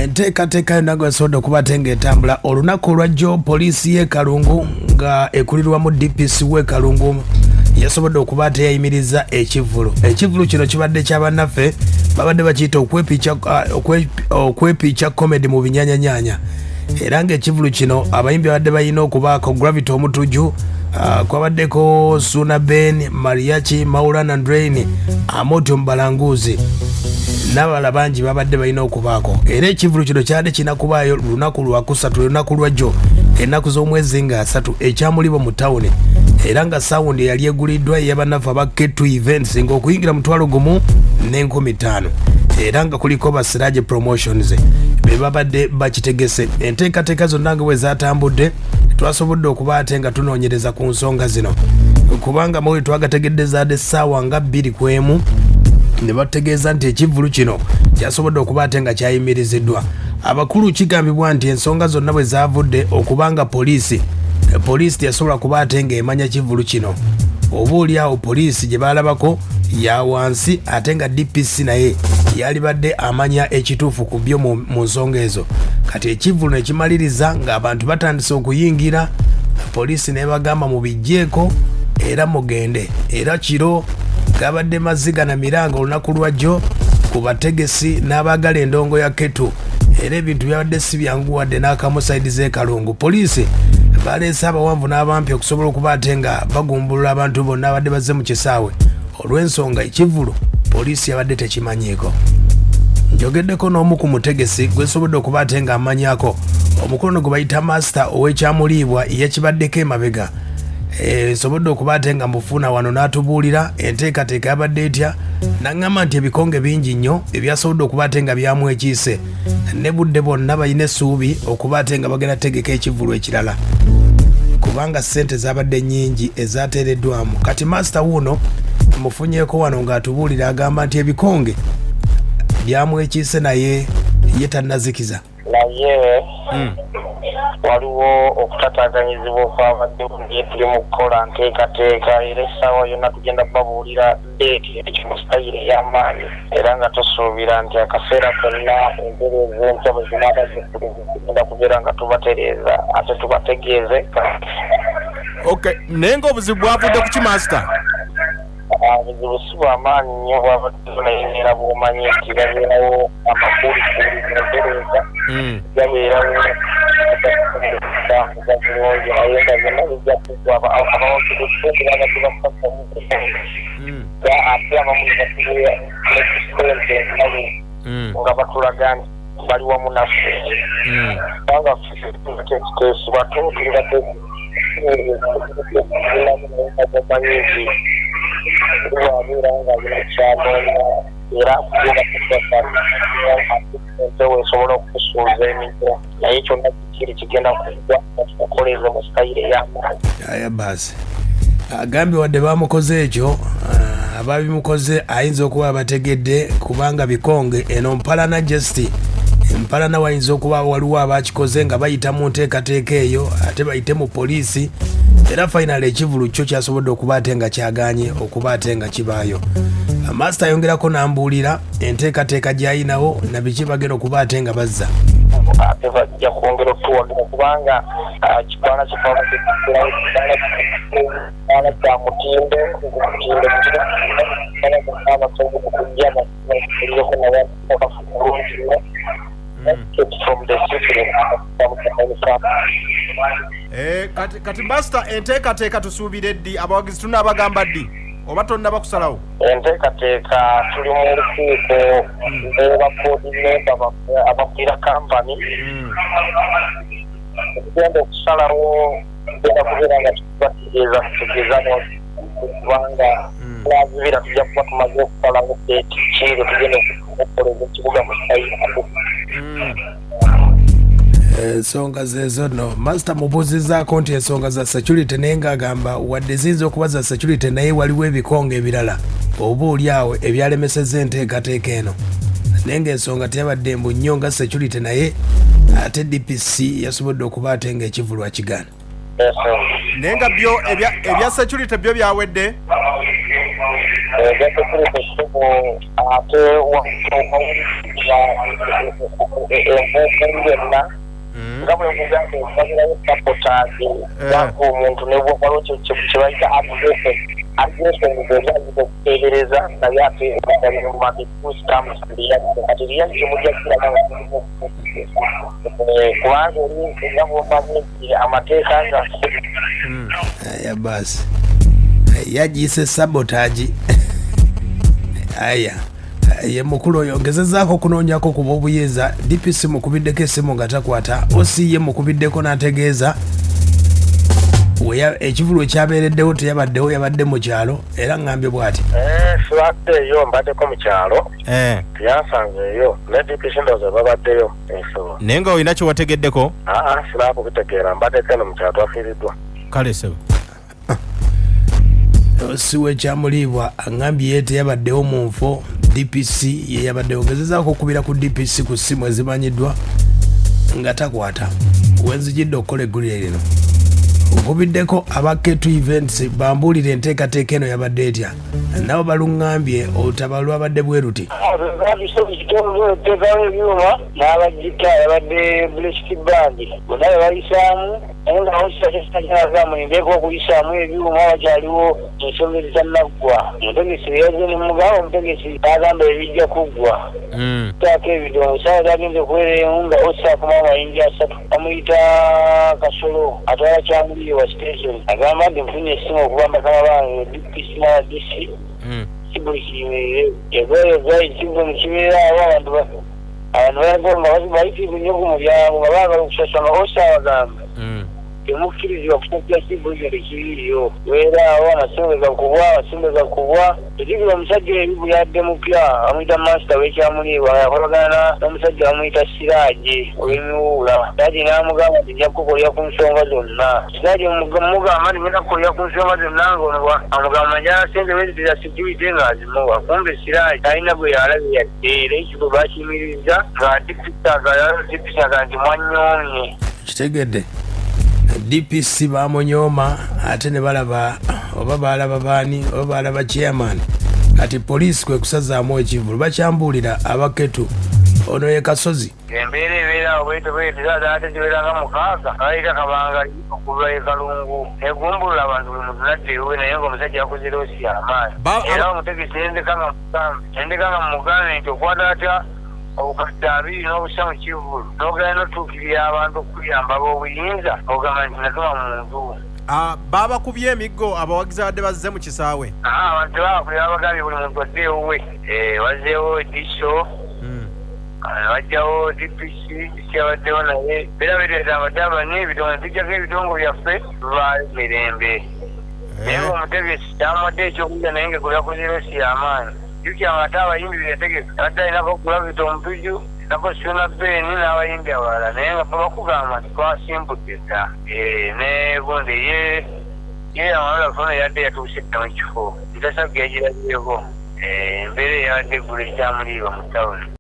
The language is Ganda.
enteekateeka yonna gwesobola okubatenga etambula olunaku olwajjo poliisi y'e Kalungu nga ekulirwamu DPC w'e Kalungu yasobodde okuba teyayimiriza Ekivulu. Ekivulu kino kibadde ky'abannaffe babadde bakiyita okwepiica comedy mu binyanyanyanya era ng'Ekivulu kino abayimbi babadde balina okubaako Gravity Omutuju, kwabaddeko Suna Ben, Mariachi, Maulana Drain, Amoto Mbalanguzi n'abalala bangi babadde balina okubaako. Era Ekivulu kino kyadde kinakubaayo lunaku lwakusatu lunaku lwajjo ennaku z'omwezi nga 3 ekyamulibo mu tawuni era nga sawundi yali eguliddwa y'abannaffe aba K2 Events ng'okuyingira mu 1,500 era nga kuliko Basiraje Promotions be babadde bakitegese. Enteekateeka zonna nga bwe zaatambudde twasobodde okuba ate nga tunoonyereza ku nsonga zino kubanga mwe twagategedde zaadde essaawa nga 2 ku emu ne bategeeza nti Ekivulu kino kyasobodde okuba ate nga kyayimiriziddwa. Abakulu kigambibwa nti ensonga zonna bwe zaavudde okubanga poliisi yasobola kuba ate nga emanya Kivulu kino oba oli awo poliisi gye baalabako ya wansi ate nga DPC naye yalibadde amanya ekituufu ku byo mu nsonga ezo. Kati Ekivulu ne kimaliriza ng'abantu batandise okuyingira, poliisi ne bagamba mubijjeeko era mugende. Era kiro gabadde maziga na miranga olunaku lwajjo ku bategesi n'abaagala endongo ya K2 era ebintu byabadde si byangu wadde n'akamu saidi z'e Kalungu. Poliisi baleese abawanvu n'abampi okusobola okuba ate nga bagumbulula abantu bonna abadde bazze mu kisaawe olw'ensonga Ekivulu poliisi yabadde tekimanyiiko. Njogeddeko n'omu ku mutegesi gwesobodde okuba ate nga amanyako omukono gwe bayita master ow'ekyamuliibwa yekibaddeko emabega sobodde okuba ate nga mufuna wano n'atubuulira enteekateeka yabadde etya n'aŋŋamba nti ebikonge bingi nnyo ebyasobodde okuba ate nga byamwekiise ne budde bonna balina essuubi okuba ate nga bagenda tegeka Ekivulu ekirala kubanga ssente zabadde nnyingi ezaateereddwamu. Kati master wuno mufunyeeko wano ng'atubuulira agamba nti ebikonge byamwekiise naye ye tannazikiza naye waliwo okutataganyizibwa okwabaddewo naye tuli mu kukola nteekateeka era essaawa yonna tugenda babuulira deeti ekino sitayire ey'amaanyi era nga tusuubira nti akaseera konna empeereza empya bwe zinaabadde tugenda kubeera nga tubatereeza ate tubategeeze. Okay, naye ng'obuzibu bwavudde ku ki master? Obuzibu si bw'amaanyi nnyo bwabaddewo naye neera bw'omanyi nti babeerawo amakulikuli empeereza gabeerawo bulungi naye nga zonna zijja kugwa abawakiriabadde basasa ate abamu nebatubeera nekisente enkalu nga batulaga nti bali wamu naffe kubanga ekiteesi bato tulibadde omanyi nti wabeera nga binakyanoona era kubaentewe esobola okukusuuza emitwe naye kyonna kiri kigenda kugwa tukoleze mu sitayire ey'amaanyi. Aya basi agambye wadde bamukoze ekyo ababimukoze ayinza okuba bategedde kubanga bikonge eno mpalana gesti empalana wayinza okuba waliwo abakikoze nga bayita mu nteekateeka eyo ate bayite mu poliisi era final Ekivulu kyo kyasobodde okuba ate nga kyaganye okuba ate nga kibaayo. Master ayongerako n'ambuulira enteekateeka gy'ayinawo na biki bagenda okuba ate nga bazza ate bajja kwongera okutuwagira kubanga kitwala kitwala kya mutindo abasobola okujja bakulireko nabulungi kati master enteekateeka tusuubire ddi abawagizi tunaabagamba ddi oba tonna bakusalawo? Enteekateeka tuli mu lukiiko n'abakoodineta abakulira kampani tugenda okusalawo tugenda kubeera nga tubategeeza kubanga nazibira tujja kuba tumaze okusalawo deeti kiri tugenda okukoleza ekibuga mu sitayire ensonga zezo no. Master mubuuzizaako nti ensonga za security naye ng'agamba wadde ziyinza okuba za security naye waliwo ebikonge ebirala oba oli awo ebyalemeseza enteekateeka eno naye ng'ensonga teyabadde mbu nnyo nga security naye ate DPC yasobodde okuba ate nga Ekivulu akigaana. Naye nga byo ebya security byo byawedde? Ebya security ate engenna nga bwe nkugamba okubagirayo sapotazi yako omuntu nebwokola kyebayita aggression ezazita okuteebereza naye ate kati liyali kyemujja kiraba kubanga oli nga bwomanyi amateeka nga aya basi yagiise sabotage aya ye mukulu oyo ngezezaako kunoonyako kuba obuyeza DPC mukubiddeko essimu nga takwata osi ye mukubiddeko n'ategeeza ekivulu ekyabeereddewo teyabaddewo yabadde mu kyalo era ngambye bw'ati siwadde eyo mbaddeko mu kyalo teyansanze eyo ne DPC ndowooza babaddeyo naye nga olina kyewategeddeko siraba kubitegeera mbaddeko eno mu kyalo twafiiriddwa kale sebo siwe ekyamuliibwa angambye ye teyabaddewo mu nfo DPC ye yabaddewo ngezezaako okubira ku DPC ku ssimu ezimanyiddwa nga takwata wenzijidde okukola eggulire lino nkubiddeko abaketu events bambuulire enteekateeka eno yabadde etya nabo baluŋŋambye olutaba lwabadde bwe ruti teekawo ebyuma n'abagita yabadde blessed band bonna bebayisaamu naye nga osaakyazamulindeko okuyisaamu ebyuma wakyaliwo ensonga ezitanaggwa omutegesi beyaze nemugamba omutegesi agamba ebijja kuggwa taako ebidongo saawa zagenze okuwereemu nga osaakuma amayinja 3 bamuyita kasolo atwala kyamuliyo wa station agamba nti nfunye essimu okugamba kalabange DPC na DC kibuli kiyimirire egoyeza ekigo mukibeera awo abantu balaga nga bayitibwa nnyo ku mulyango nga baagala okusasama osaabagamba temukkirizibwa kutakira kibuli kyo tekiriiyo weera awo amasembeza kubwa tekibula omusajja ebibu yadde mupya amuyita masita w'ekyamuliibwa yakolagana n'omusajja amuyita siraaje ow'emiwuula siraaje n'amugamba nti nja kukolera ku nsonga zonna siraaje mugamba nti ngenda kukolera ku nsonga zonna ng'onwa amugamba njala sente wezitira security ng'azimuwa kumbe siraaje alina gwe yalabe yadde era ekigo bakiyimiriza nga dipisaga nti mwanyoomye kitegedde DPC bamunyooma ate ne balaba oba balaba baani oba balaba chairman kati poliisi kwe kusazaamu ekivulu bakyambuulira abaketu ono ye Kasozi embeera ebeera obwetobwetera ate zibeeranga mukaaga ayita kabanga okuva e Kalungu egumbulula abantu buli muntu nadda ewe naye ng'omusajja yakoze loosi y'amaanyi era omutegesi endekanga mu mugambe nti okwata atya obukadde 2 n'obusa mu kivulu n'ogenda n'otuukirira abantu okuyamba ab'obuyinza ogamba nti natuma muntu baabakubye emiggo abawagizi abadde bazze mu kisaawe abantu baakubye babagambye buli muntu adde ewuwe wazzeewo ediso wajjawo DPC kyabaddewo naye beera bereeta abadde abane ebitongole tujjako ebitongo byaffe tubaayo mirembe naye ng'omutegesi kyamuwadde ekyokulya naye ngaekulakoze loosi y'amaanyi jukyanga ate abayimbi beyategeka abadde alinako okulavita omutuju nako suna beeni n'abayimbi abalala naye nga babakugamba nti twasimbudde dda ne gundi ye amalola fona yadde yatuuse dda mu kifo ntasabwe yagirabyeko embeera eyabadde eggulu ekyamuliibwa mu tawuni